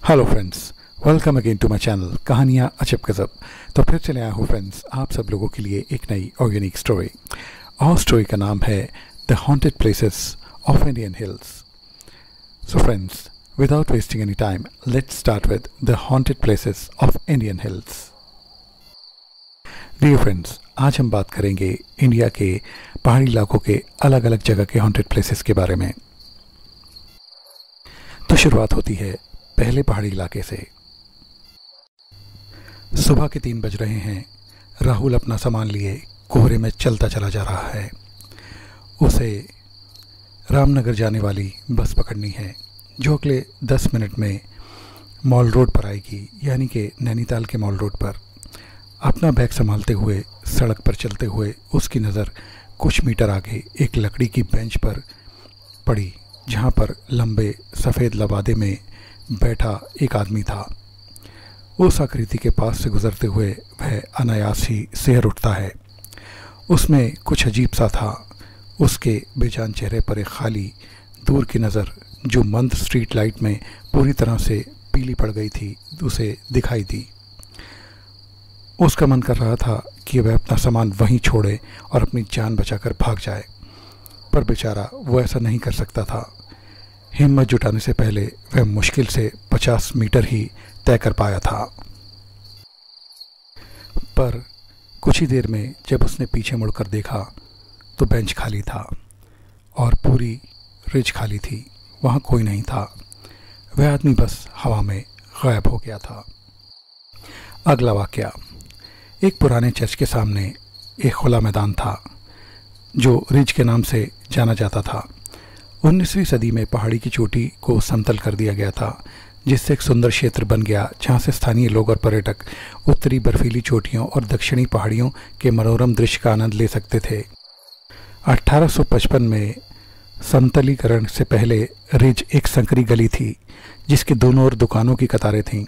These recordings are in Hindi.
Hello friends, welcome again to my channel कहानियाँ अजब गज़ब। तो फिर चले आया हूँ फ्रेंड्स आप सब लोगों के लिए एक नई और यूनिक स्टोरी। और स्टोरी का नाम है the haunted places of Indian hills. So friends, without wasting any time, let's start with the haunted places of Indian hills. Dear friends, आज हम बात करेंगे इंडिया के पहाड़ी इलाकों के अलग अलग जगह के हॉन्टेड प्लेसेस के बारे में। तो शुरुआत होती है पहले पहाड़ी इलाके से। सुबह के 3 बज रहे हैं। राहुल अपना सामान लिए कोहरे में चलता चला जा रहा है। उसे रामनगर जाने वाली बस पकड़नी है जो अगले 10 मिनट में मॉल रोड पर आएगी, यानी कि नैनीताल के मॉल रोड पर। अपना बैग संभालते हुए सड़क पर चलते हुए उसकी नज़र कुछ मीटर आगे एक लकड़ी की बेंच पर पड़ी, जहाँ पर लंबे सफ़ेद लबादे में बैठा एक आदमी था। उस आकृति के पास से गुजरते हुए वह अनायास ही सिहर उठता है। उसमें कुछ अजीब सा था। उसके बेजान चेहरे पर एक खाली दूर की नज़र जो मंद स्ट्रीट लाइट में पूरी तरह से पीली पड़ गई थी उसे दिखाई दी। उसका मन कर रहा था कि वह अपना सामान वहीं छोड़े और अपनी जान बचाकर भाग जाए, पर बेचारा वो ऐसा नहीं कर सकता था। हिम्मत जुटाने से पहले वह मुश्किल से 50 मीटर ही तय कर पाया था। पर कुछ ही देर में जब उसने पीछे मुड़कर देखा तो बेंच खाली था और पूरी रिज खाली थी। वहाँ कोई नहीं था। वह आदमी बस हवा में गायब हो गया था। अगला वाकया, एक पुराने चर्च के सामने एक खुला मैदान था जो रिज के नाम से जाना जाता था। 19वीं सदी में पहाड़ी की चोटी को समतल कर दिया गया था, जिससे एक सुंदर क्षेत्र बन गया जहां से स्थानीय लोग और पर्यटक उत्तरी बर्फीली चोटियों और दक्षिणी पहाड़ियों के मनोरम दृश्य का आनंद ले सकते थे। 1855 में समतलीकरण से पहले रिज एक संकरी गली थी जिसके दोनों ओर दुकानों की कतारें थीं।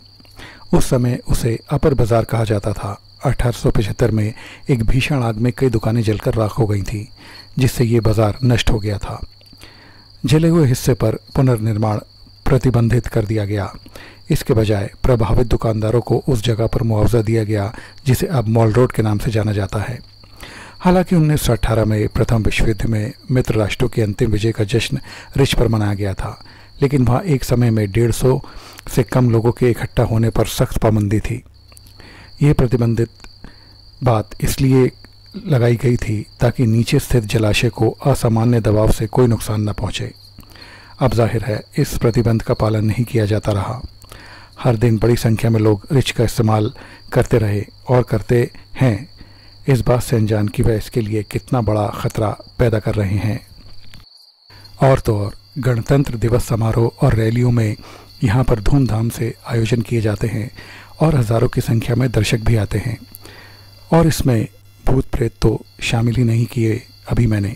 उस समय उसे अपर बाजार कहा जाता था। 1875 में एक भीषण आग में कई दुकानें जलकर राख हो गई थीं, जिससे ये बाजार नष्ट हो गया था। जले हुए हिस्से पर पुनर्निर्माण प्रतिबंधित कर दिया गया। इसके बजाय प्रभावित दुकानदारों को उस जगह पर मुआवजा दिया गया जिसे अब मॉल रोड के नाम से जाना जाता है। हालांकि 1918 में प्रथम विश्व युद्ध में मित्र राष्ट्रों की अंतिम विजय का जश्न रिज पर मनाया गया था, लेकिन वहाँ एक समय में 150 से कम लोगों के इकट्ठा होने पर सख्त पाबंदी थी। ये प्रतिबंधित बात इसलिए लगाई गई थी ताकि नीचे स्थित जलाशय को असामान्य दबाव से कोई नुकसान न पहुंचे। अब जाहिर है इस प्रतिबंध का पालन नहीं किया जाता रहा। हर दिन बड़ी संख्या में लोग रिच का इस्तेमाल करते रहे और करते हैं, इस बात से अनजान कि वह इसके लिए कितना बड़ा खतरा पैदा कर रहे हैं। और तो और गणतंत्र दिवस समारोह और रैलियों में यहाँ पर धूमधाम से आयोजन किए जाते हैं और हज़ारों की संख्या में दर्शक भी आते हैं। और इसमें भूत प्रेत तो शामिल ही नहीं किए अभी मैंने।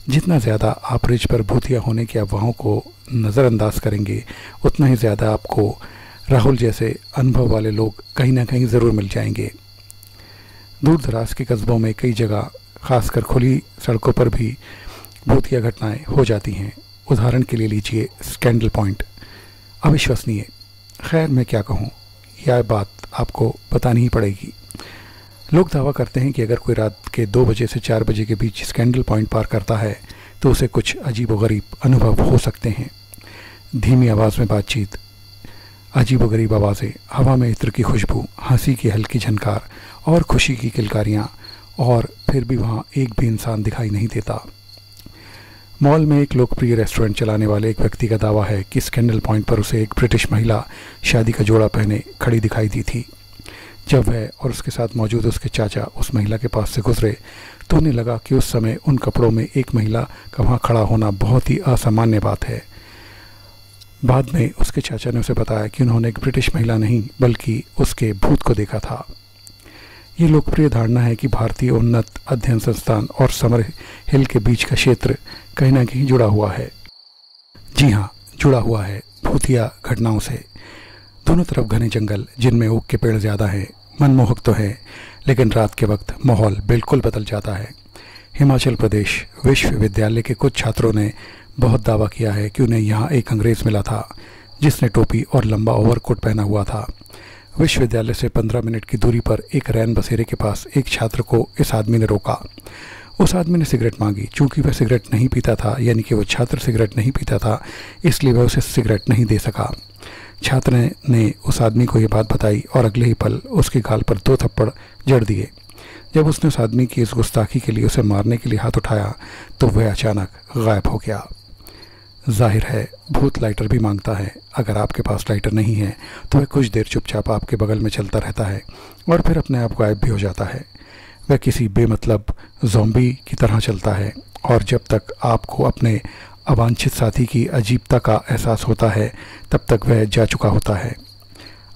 जितना ज़्यादा आप रिज पर भूतिया होने की अफवाहों को नज़रअंदाज करेंगे, उतना ही ज़्यादा आपको राहुल जैसे अनुभव वाले लोग कहीं ना कहीं ज़रूर मिल जाएंगे। दूर दराज के कस्बों में कई जगह, खासकर खुली सड़कों पर भी भूतिया घटनाएं हो जाती हैं। उदाहरण के लिए लीजिए स्कैंडल पॉइंट। अविश्वसनीय, खैर मैं क्या कहूँ, यह बात आपको बतानी ही पड़ेगी। लोग दावा करते हैं कि अगर कोई रात के 2 बजे से 4 बजे के बीच स्कैंडल पॉइंट पार करता है तो उसे कुछ अजीबोगरीब अनुभव हो सकते हैं। धीमी आवाज़ में बातचीत, अजीबोगरीब आवाज़ें, हवा में इत्र की खुशबू, हंसी की हल्की झनकार और खुशी की किलकारियाँ, और फिर भी वहाँ एक भी इंसान दिखाई नहीं देता। मॉल में एक लोकप्रिय रेस्टोरेंट चलाने वाले एक व्यक्ति का दावा है कि स्कैंडल पॉइंट पर उसे एक ब्रिटिश महिला शादी का जोड़ा पहने खड़ी दिखाई दी थी। जब वह और उसके साथ मौजूद उसके चाचा उस महिला के पास से गुजरे तो उन्हें लगा कि उस समय उन कपड़ों में एक महिला का वहाँ खड़ा होना बहुत ही असामान्य बात है। बाद में उसके चाचा ने उसे बताया कि उन्होंने एक ब्रिटिश महिला नहीं बल्कि उसके भूत को देखा था। ये लोकप्रिय धारणा है कि भारतीय उन्नत अध्ययन संस्थान और समर हिल के बीच का क्षेत्र कहीं ना कहीं जुड़ा हुआ है। जी हाँ, जुड़ा हुआ है भूतिया घटनाओं से। दोनों तरफ घने जंगल जिनमें ऊख के पेड़ ज़्यादा हैं, मनमोहक तो है, लेकिन रात के वक्त माहौल बिल्कुल बदल जाता है। हिमाचल प्रदेश विश्वविद्यालय के कुछ छात्रों ने बहुत दावा किया है कि उन्हें यहाँ एक अंग्रेज़ मिला था जिसने टोपी और लंबा ओवरकोट पहना हुआ था। विश्वविद्यालय से 15 मिनट की दूरी पर एक रैन बसेरे के पास एक छात्र को इस आदमी ने रोका। उस आदमी ने सिगरेट मांगी। चूंकि वह सिगरेट नहीं पीता था, यानी कि वो छात्र सिगरेट नहीं पीता था, इसलिए वह उसे सिगरेट नहीं दे सका। छात्र ने उस आदमी को ये बात बताई और अगले ही पल उसके गाल पर 2 थप्पड़ जड़ दिए। जब उसने उस आदमी की इस गुस्ताखी के लिए उसे मारने के लिए हाथ उठाया तो वह अचानक गायब हो गया। जाहिर है भूत लाइटर भी मांगता है। अगर आपके पास लाइटर नहीं है तो वह कुछ देर चुपचाप आपके बगल में चलता रहता है और फिर अपने आप गायब भी हो जाता है। वह किसी बेमतलब ज़ॉम्बी की तरह चलता है और जब तक आपको अपने अवांछित साथी की अजीबता का एहसास होता है तब तक वह जा चुका होता है।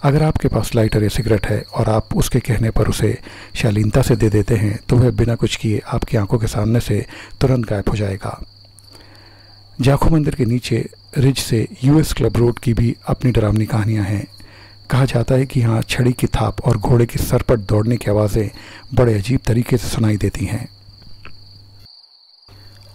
अगर आपके पास लाइटर या सिगरेट है और आप उसके कहने पर उसे शालीनता से दे देते हैं तो वह बिना कुछ किए आपकी आंखों के सामने से तुरंत गायब हो जाएगा। जाखू मंदिर के नीचे रिज से यूएस क्लब रोड की भी अपनी डरावनी कहानियां हैं। कहा जाता है कि यहाँ छड़ी की थाप और घोड़े की सरपट दौड़ने की आवाज़ें बड़े अजीब तरीके से सुनाई देती हैं।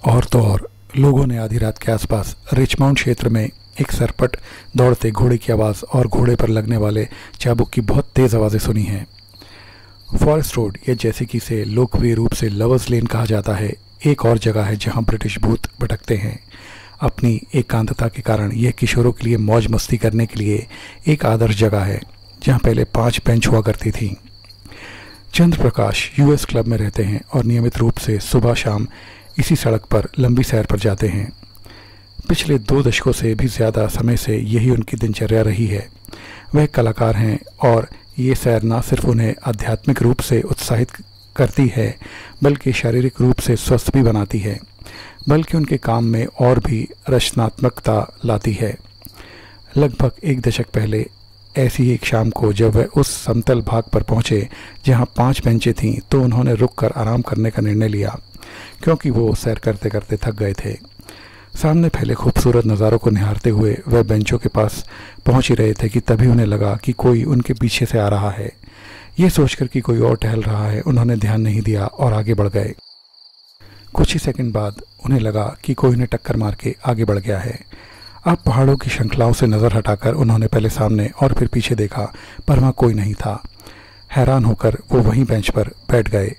और तो और लोगों ने आधी रात के आसपास रिचमाउंट क्षेत्र में एक सरपट दौड़ते घोड़े की आवाज़ और घोड़े पर लगने वाले चाबुक की बहुत तेज़ आवाज़ें सुनी हैं। फॉरेस्ट रोड, या जैसे कि इसे लोकप्रिय रूप से लवर्स लेन कहा जाता है, एक और जगह है जहां ब्रिटिश भूत भटकते हैं। अपनी एकांतता के कारण यह किशोरों के लिए मौज मस्ती करने के लिए एक आदर्श जगह है, जहां पहले 5 बेंच हुआ करती थी। चंद्र प्रकाश यूएस क्लब में रहते हैं और नियमित रूप से सुबह शाम इसी सड़क पर लंबी सैर पर जाते हैं। पिछले 2 दशकों से भी ज़्यादा समय से यही उनकी दिनचर्या रही है। वह कलाकार हैं और ये सैर न सिर्फ उन्हें आध्यात्मिक रूप से उत्साहित करती है बल्कि शारीरिक रूप से स्वस्थ भी बनाती है, बल्कि उनके काम में और भी रचनात्मकता लाती है। लगभग 1 दशक पहले ऐसी ही एक शाम को जब वह उस समतल भाग पर पहुंचे जहां 5 बेंचें थीं तो उन्होंने रुककर आराम करने का निर्णय लिया, क्योंकि वो सैर करते करते थक गए थे। सामने फैले खूबसूरत नज़ारों को निहारते हुए वह बेंचों के पास पहुंच ही रहे थे कि तभी उन्हें लगा कि कोई उनके पीछे से आ रहा है। ये सोचकर कि कोई और टहल रहा है, उन्होंने ध्यान नहीं दिया और आगे बढ़ गए। कुछ ही सेकंड बाद उन्हें लगा कि कोई उन्हें टक्कर मार के आगे बढ़ गया है। अब पहाड़ों की श्रृंखलाओं से नज़र हटाकर उन्होंने पहले सामने और फिर पीछे देखा, पर वहाँ कोई नहीं था। हैरान होकर वो वहीं बेंच पर बैठ गए।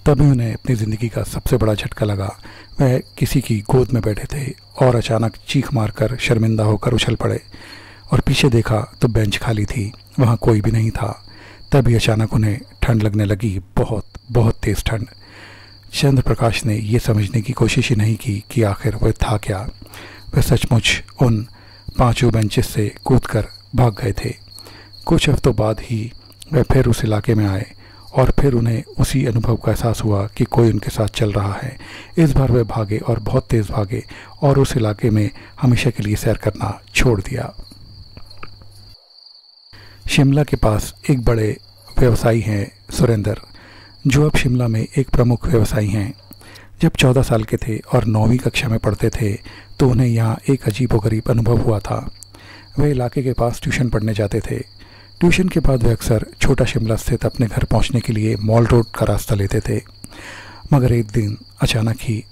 तभी उन्हें अपनी ज़िंदगी का सबसे बड़ा झटका लगा। वह किसी की गोद में बैठे थे और अचानक चीख मारकर शर्मिंदा होकर उछल पड़े और पीछे देखा तो बेंच खाली थी, वहाँ कोई भी नहीं था। तभी अचानक उन्हें ठंड लगने लगी, बहुत बहुत तेज़ ठंड। चंद्र प्रकाश ने यह समझने की कोशिश ही नहीं की कि आखिर वह था क्या। वह सचमुच उन 5 बेंचेस से कूदकर भाग गए थे। कुछ हफ्तों बाद ही वह फिर उस इलाके में आए और फिर उन्हें उसी अनुभव का एहसास हुआ कि कोई उनके साथ चल रहा है। इस बार वह भागे और बहुत तेज़ भागे और उस इलाके में हमेशा के लिए सैर करना छोड़ दिया। शिमला के पास एक बड़े व्यवसायी हैं सुरेंद्र, जो अब शिमला में एक प्रमुख व्यवसायी हैं। जब 14 साल के थे और 9वीं कक्षा में पढ़ते थे तो उन्हें यहाँ एक अजीबोगरीब अनुभव हुआ था। वे इलाके के पास ट्यूशन पढ़ने जाते थे। ट्यूशन के बाद वे अक्सर छोटा शिमला स्थित अपने घर पहुँचने के लिए मॉल रोड का रास्ता लेते थे। मगर एक दिन अचानक ही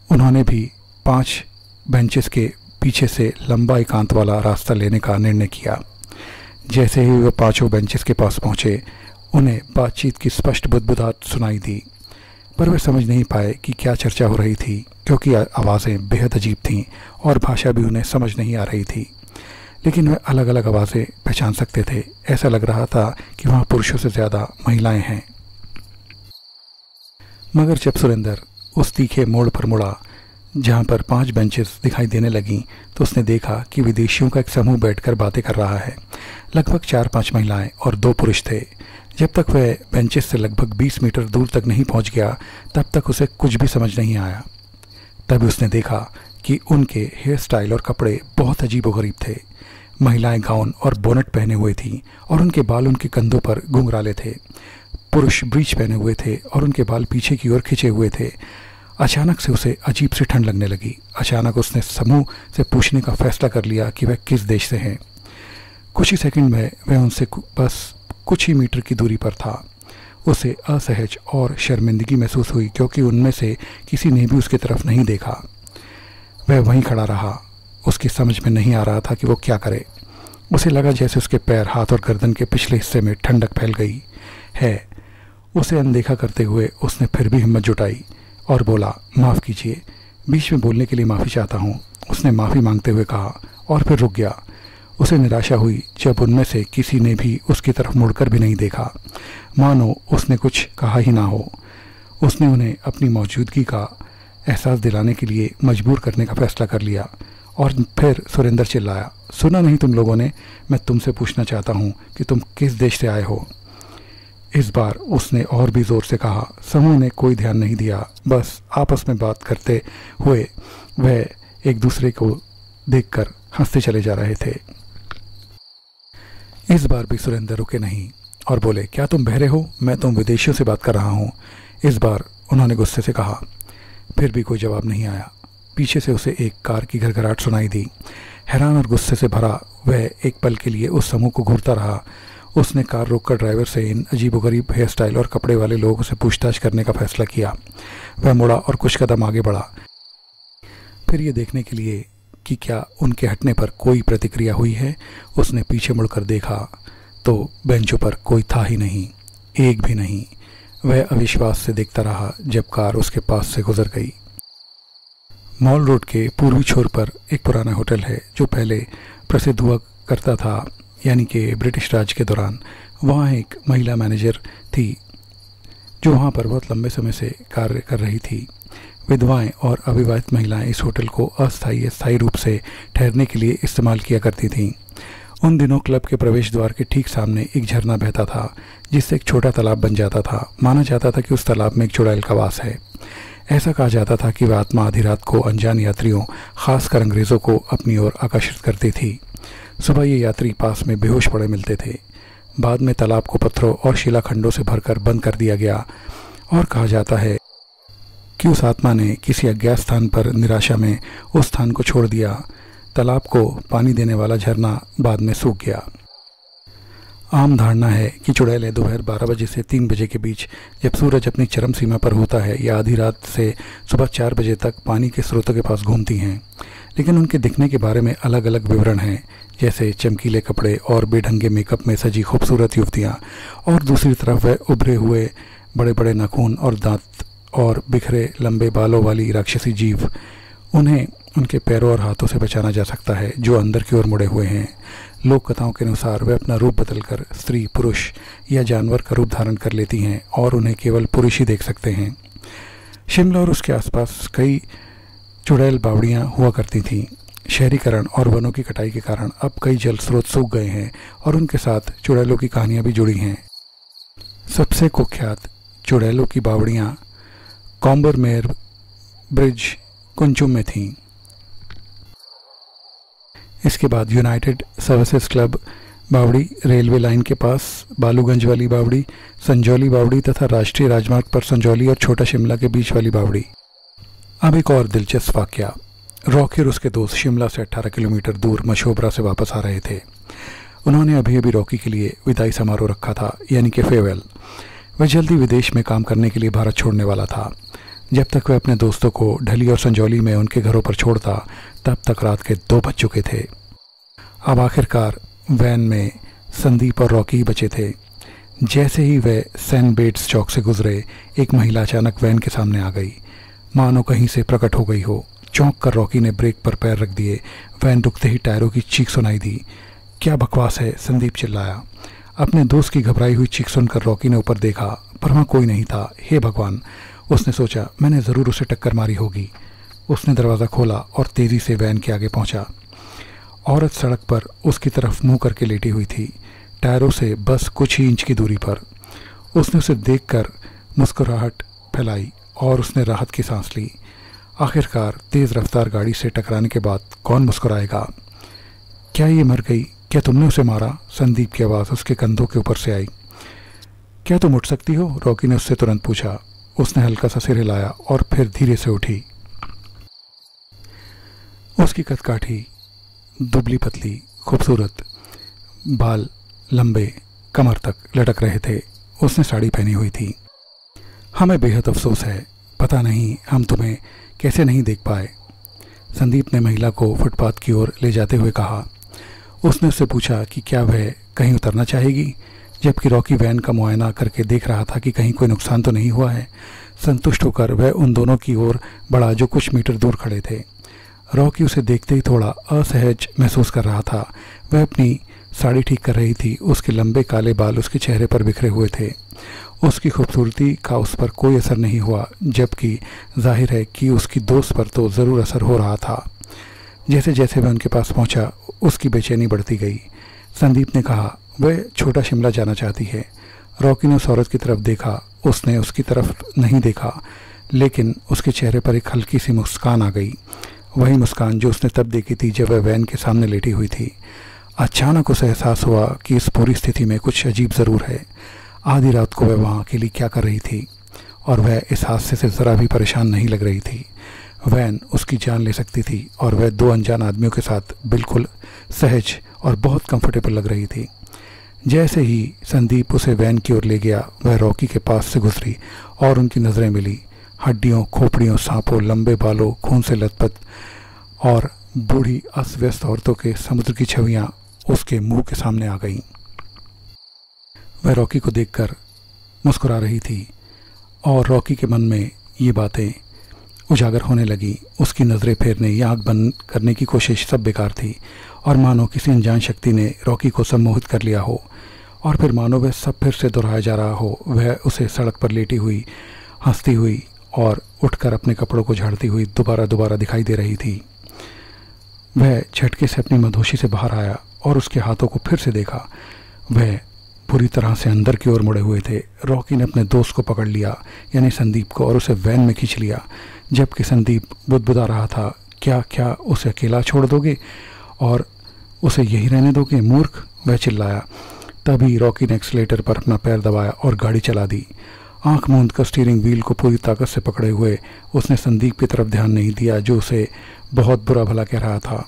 उन्होंने भी 5 बेंचेस के पीछे से लंबा एकांत वाला रास्ता लेने का निर्णय किया। जैसे ही वे 5 बेंचेस के पास पहुँचे उन्हें बातचीत की स्पष्ट बुदबुदाहट सुनाई दी, पर वे समझ नहीं पाए कि क्या चर्चा हो रही थी, क्योंकि आवाज़ें बेहद अजीब थीं और भाषा भी उन्हें समझ नहीं आ रही थी। लेकिन वे अलग अलग आवाज़ें पहचान सकते थे। ऐसा लग रहा था कि वहाँ पुरुषों से ज़्यादा महिलाएं हैं। मगर जब सुरेंद्र उस तीखे मोड़ पर मुड़ा जहाँ पर 5 बेंचेस दिखाई देने लगीं तो उसने देखा कि विदेशियों का एक समूह बैठकर बातें कर रहा है। लगभग 4-5 महिलाएं और 2 पुरुष थे। जब तक वह बेंचेस से लगभग 20 मीटर दूर तक नहीं पहुंच गया तब तक उसे कुछ भी समझ नहीं आया। तभी उसने देखा कि उनके हेयर स्टाइल और कपड़े बहुत अजीबोगरीब थे। महिलाएं गाउन और बोनट पहने हुए थीं और उनके बाल उनके कंधों पर घुंघराले थे। पुरुष ब्रीच पहने हुए थे और उनके बाल पीछे की ओर खिंचे हुए थे। अचानक से उसे अजीब सी ठंड लगने लगी। अचानक उसने समूह से पूछने का फैसला कर लिया कि वह किस देश से हैं। कुछ ही सेकंड में वह उनसे बस कुछ ही मीटर की दूरी पर था। उसे असहज और शर्मिंदगी महसूस हुई, क्योंकि उनमें से किसी ने भी उसकी तरफ नहीं देखा। वह वहीं खड़ा रहा। उसकी समझ में नहीं आ रहा था कि वो क्या करे। उसे लगा जैसे उसके पैर, हाथ और गर्दन के पिछले हिस्से में ठंडक फैल गई है। उसे अनदेखा करते हुए उसने फिर भी हिम्मत जुटाई और बोला, माफ़ कीजिए, बीच में बोलने के लिए माफ़ी चाहता हूँ। उसने माफ़ी मांगते हुए कहा और फिर रुक गया। उसे निराशा हुई जब उनमें से किसी ने भी उसकी तरफ मुड़कर भी नहीं देखा, मानो उसने कुछ कहा ही ना हो। उसने उन्हें अपनी मौजूदगी का एहसास दिलाने के लिए मजबूर करने का फैसला कर लिया और फिर सुरेंद्र चिल्लाया, सुना नहीं तुम लोगों ने? मैं तुमसे पूछना चाहता हूँ कि तुम किस देश से आए हो? इस बार उसने और भी ज़ोर से कहा। समूह ने कोई ध्यान नहीं दिया, बस आपस में बात करते हुए वह एक दूसरे को देखकर हंसते चले जा रहे थे। इस बार भी सुरेंद्र रुके नहीं और बोले, क्या तुम बहरे हो? मैं तुम विदेशियों से बात कर रहा हूँ। इस बार उन्होंने गुस्से से कहा। फिर भी कोई जवाब नहीं आया। पीछे से उसे एक कार की घरघराहट सुनाई दी। हैरान और गुस्से से भरा वह एक पल के लिए उस समूह को घूरता रहा। उसने कार रोककर ड्राइवर से इन अजीबोगरीब हेयर स्टाइल और कपड़े वाले लोगों से पूछताछ करने का फैसला किया। वह मुड़ा और कुछ कदम आगे बढ़ा, फिर ये देखने के लिए कि क्या उनके हटने पर कोई प्रतिक्रिया हुई है। उसने पीछे मुड़कर देखा तो बेंचों पर कोई था ही नहीं, एक भी नहीं। वह अविश्वास से देखता रहा जब कार उसके पास से गुजर गई। मॉल रोड के पूर्वी छोर पर एक पुराना होटल है जो पहले प्रसिद्ध हुआ करता था, यानी कि ब्रिटिश राज के दौरान। वहाँ एक महिला मैनेजर थी जो वहाँ पर बहुत लंबे समय से कार्य कर रही थी। विधवाएं और अविवाहित महिलाएं इस होटल को अस्थायी रूप से ठहरने के लिए इस्तेमाल किया करती थीं। उन दिनों क्लब के प्रवेश द्वार के ठीक सामने एक झरना बहता था जिससे एक छोटा तालाब बन जाता था। माना जाता था कि उस तालाब में एक चुड़ैल का वास है। ऐसा कहा जाता था कि वह आत्मा आधी रात को अनजान यात्रियों, खासकर अंग्रेज़ों को अपनी ओर आकर्षित करती थी। सुबह ये यात्री पास में बेहोश पड़े मिलते थे। बाद में तालाब को पत्थरों और शिलाखंडों से भरकर बंद कर दिया गया और कहा जाता है कि उस आत्मा ने किसी अज्ञात स्थान पर निराशा में उस स्थान को छोड़ दिया। तालाब को पानी देने वाला झरना बाद में सूख गया। आम धारणा है कि चुड़ैलें दोपहर 12 बजे से 3 बजे के बीच, जब सूरज अपनी चरम सीमा पर होता है, या आधी रात से सुबह 4 बजे तक पानी के स्रोतों के पास घूमती हैं। लेकिन उनके दिखने के बारे में अलग अलग विवरण हैं, जैसे चमकीले कपड़े और बेढंगे मेकअप में सजी खूबसूरत युवतियाँ, और दूसरी तरफ वह उभरे हुए बड़े बड़े नाखून और दांत और बिखरे लंबे बालों वाली राक्षसी जीव। उन्हें उनके पैरों और हाथों से बचाना जा सकता है जो अंदर की ओर मुड़े हुए हैं। लोक कथाओं के अनुसार वे अपना रूप बदलकर स्त्री, पुरुष या जानवर का रूप धारण कर लेती हैं और उन्हें केवल पुरुष ही देख सकते हैं। शिमला और उसके आसपास कई चुड़ैल बावड़ियाँ हुआ करती थीं। शहरीकरण और वनों की कटाई के कारण अब कई जल स्रोत सूख गए हैं और उनके साथ चुड़ैलों की कहानियाँ भी जुड़ी हैं। सबसे कुख्यात चुड़ैलों की बावड़ियाँ कॉम्बरमेयर ब्रिज, कुंचुम में थीं। इसके बाद यूनाइटेड सर्विसेज क्लब बावड़ी, रेलवे लाइन के पास बालूगंज वाली बावड़ी, संजौली बावड़ी तथा राष्ट्रीय राजमार्ग पर संजौली और छोटा शिमला के बीच वाली बावड़ी। अब एक और दिलचस्प वाकया। रॉकी और उसके दोस्त शिमला से 18 किलोमीटर दूर मशोबरा से वापस आ रहे थे। उन्होंने अभी अभी रॉकी के लिए विदाई समारोह रखा था, यानी कि फेयरवेल। वह जल्दी विदेश में काम करने के लिए भारत छोड़ने वाला था। जब तक वह अपने दोस्तों को ढली और संजौली में उनके घरों पर छोड़ता, तब तक रात के 2 बज चुके थे। अब आखिरकार वैन में संदीप और रॉकी ही बचे थे। जैसे ही वह सेंट बेट्स चौक से गुजरे, एक महिला अचानक वैन के सामने आ गई, मानो कहीं से प्रकट हो गई हो। चौंक कर रॉकी ने ब्रेक पर पैर रख दिए। वैन रुकते ही टायरों की चीख सुनाई दी। क्या बकवास है, संदीप चिल्लाया। अपने दोस्त की घबराई हुई चीख सुनकर रॉकी ने ऊपर देखा, पर वहाँ कोई नहीं था। हे भगवान, उसने सोचा, मैंने ज़रूर उसे टक्कर मारी होगी। उसने दरवाज़ा खोला और तेज़ी से वैन के आगे पहुँचा। औरत सड़क पर उसकी तरफ मुंह करके लेटी हुई थी, टायरों से बस कुछ ही इंच की दूरी पर। उसने उसे देखकर मुस्कुराहट फैलाई और उसने राहत की सांस ली। आखिरकार तेज़ रफ्तार गाड़ी से टकराने के बाद कौन मुस्कुराएगा? क्या ये मर गई? क्या तुमने उसे मारा? संदीप की आवाज़ उसके कंधों के ऊपर से आई। क्या तुम उठ सकती हो? रॉकी ने उससे तुरंत पूछा। उसने हल्का सा सिर हिलाया और फिर धीरे से उठी। उसकी कदकाठी, दुबली पतली, खूबसूरत, बाल लंबे कमर तक लटक रहे थे। उसने साड़ी पहनी हुई थी। हमें बेहद अफसोस है, पता नहीं हम तुम्हें कैसे नहीं देख पाए। संदीप ने महिला को फुटपाथ की ओर ले जाते हुए कहा। उसने उससे पूछा कि क्या वह कहीं उतरना चाहेगी, जबकि रॉकी वैन का मुआयना करके देख रहा था कि कहीं कोई नुकसान तो नहीं हुआ है। संतुष्ट होकर वह उन दोनों की ओर बढ़ा जो कुछ मीटर दूर खड़े थे। रॉकी उसे देखते ही थोड़ा असहज महसूस कर रहा था। वह अपनी साड़ी ठीक कर रही थी। उसके लंबे काले बाल उसके चेहरे पर बिखरे हुए थे। उसकी खूबसूरती का उस पर कोई असर नहीं हुआ, जबकि जाहिर है कि उसकी दोस्त पर तो ज़रूर असर हो रहा था। जैसे जैसे वह उनके पास पहुंचा, उसकी बेचैनी बढ़ती गई। संदीप ने कहा, वह छोटा शिमला जाना चाहती है। रॉकी ने उस औरत की तरफ देखा। उसने उसकी तरफ नहीं देखा, लेकिन उसके चेहरे पर एक हल्की सी मुस्कान आ गई, वही मुस्कान जो उसने तब देखी थी जब वह वैन के सामने लेटी हुई थी। अचानक उसे एहसास हुआ कि इस पूरी स्थिति में कुछ अजीब ज़रूर है। आधी रात को वह वहाँ अकेली क्या कर रही थी, और वह इस हादसे से ज़रा भी परेशान नहीं लग रही थी। वैन उसकी जान ले सकती थी और वह दो अनजान आदमियों के साथ बिल्कुल सहज और बहुत कंफर्टेबल लग रही थी। जैसे ही संदीप उसे वैन की ओर ले गया, वह रॉकी के पास से गुजरी और उनकी नज़रें मिली। हड्डियों, खोपड़ियों, सांपों, लंबे बालों, खून से लथपथ और बूढ़ी अस्त व्यस्त औरतों के समुद्र की छवियाँ उसके मुंह के सामने आ गईं। वह रॉकी को देखकर मुस्कुरा रही थी और रॉकी के मन में ये बातें उजागर होने लगी। उसकी नज़रें फेरने या आँख बंद करने की कोशिश सब बेकार थी, और मानो किसी अनजान शक्ति ने रॉकी को सम्मोहित कर लिया हो। और फिर मानो वह सब फिर से दोहराया जा रहा हो। वह उसे सड़क पर लेटी हुई, हंसती हुई और उठकर अपने कपड़ों को झाड़ती हुई दोबारा दिखाई दे रही थी। वह झटके से अपनी मधोशी से बाहर आया और उसके हाथों को फिर से देखा। वह पूरी तरह से अंदर की ओर मुड़े हुए थे। रॉकी ने अपने दोस्त को पकड़ लिया, यानी संदीप को, और उसे वैन में खींच लिया, जबकि संदीप बुदबुदा रहा था, क्या उसे अकेला छोड़ दोगे और उसे यही रहने दोगे, मूर्ख, वह चिल्लाया। तभी रॉकी ने एक्सीलेटर पर अपना पैर दबाया और गाड़ी चला दी। आंख मूंद कर स्टीयरिंग व्हील को पूरी ताकत से पकड़े हुए उसने संदीप की तरफ ध्यान नहीं दिया, जो उसे बहुत बुरा भला कह रहा था।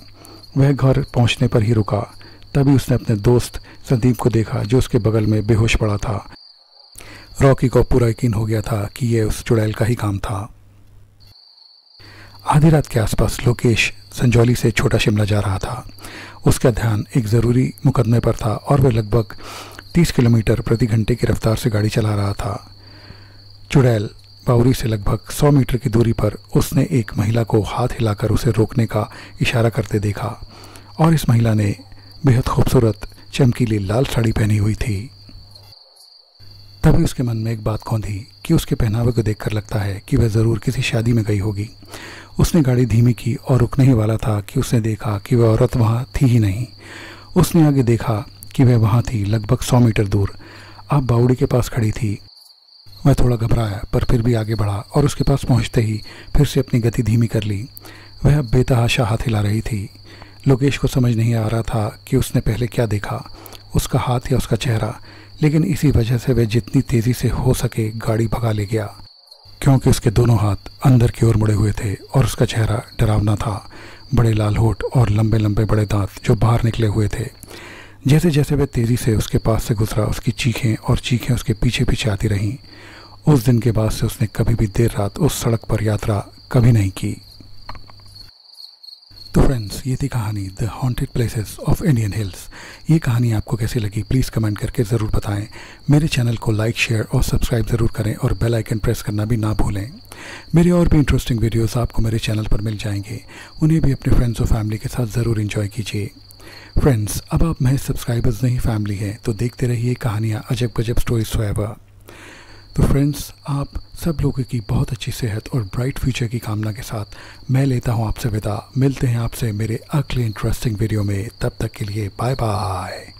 वह घर पहुंचने पर ही रुका। तभी उसने अपने दोस्त संदीप को देखा, जो उसके बगल में बेहोश पड़ा था। रॉकी को पूरा यकीन हो गया था कि यह उस चुड़ैल का ही काम था। आधी रात के आसपास लोकेश संजौली से छोटा शिमला जा रहा था। उसका ध्यान एक ज़रूरी मुकदमे पर था और वह लगभग 30 किलोमीटर प्रति घंटे की रफ्तार से गाड़ी चला रहा था। चुड़ैल बावरी से लगभग 100 मीटर की दूरी पर उसने एक महिला को हाथ हिलाकर उसे रोकने का इशारा करते देखा, और इस महिला ने बेहद खूबसूरत चमकीली लाल साड़ी पहनी हुई थी। तभी उसके मन में एक बात कौंधी कि उसके पहनावे को देखकर लगता है कि वह ज़रूर किसी शादी में गई होगी। उसने गाड़ी धीमी की और रुकने ही वाला था कि उसने देखा कि वह औरत वहाँ थी ही नहीं। उसने आगे देखा कि वह वहाँ थी, लगभग 100 मीटर दूर। अब बावड़ी के पास खड़ी थी। वह थोड़ा घबराया, पर फिर भी आगे बढ़ा और उसके पास पहुँचते ही फिर से अपनी गति धीमी कर ली। वह बेतहाशा हाथ हिला रही थी। लोकेश को समझ नहीं आ रहा था कि उसने पहले क्या देखा, उसका हाथ या उसका चेहरा, लेकिन इसी वजह से वह जितनी तेज़ी से हो सके गाड़ी भगा ले गया, क्योंकि उसके दोनों हाथ अंदर की ओर मुड़े हुए थे और उसका चेहरा डरावना था। बड़े लाल होठ और लंबे लंबे बड़े दांत जो बाहर निकले हुए थे। जैसे जैसे वह तेज़ी से उसके पास से गुजरा, उसकी चीखें उसके पीछे पीछे आती रहीं। उस दिन के बाद से उसने कभी भी देर रात उस सड़क पर यात्रा कभी नहीं की। तो फ्रेंड्स, ये थी कहानी the haunted places of Indian hills. ये कहानी आपको कैसी लगी प्लीज़ कमेंट करके ज़रूर बताएं। मेरे चैनल को लाइक, शेयर और सब्सक्राइब ज़रूर करें और बेल आइकन प्रेस करना भी ना भूलें। मेरे और भी इंटरेस्टिंग वीडियोस आपको मेरे चैनल पर मिल जाएंगे, उन्हें भी अपने फ्रेंड्स और फैमिली के साथ ज़रूर एंजॉय कीजिए। फ्रेंड्स, अब आप महज सब्सक्राइबर्स नहीं फैमिली हैं, तो देखते रहिए कहानियाँ अजब गजब स्टोरीज फॉरएवर। तो फ्रेंड्स, आप सब लोगों की बहुत अच्छी सेहत और ब्राइट फ्यूचर की कामना के साथ मैं लेता हूं आपसे विदा। मिलते हैं आपसे मेरे अगले इंटरेस्टिंग वीडियो में। तब तक के लिए बाय बाय।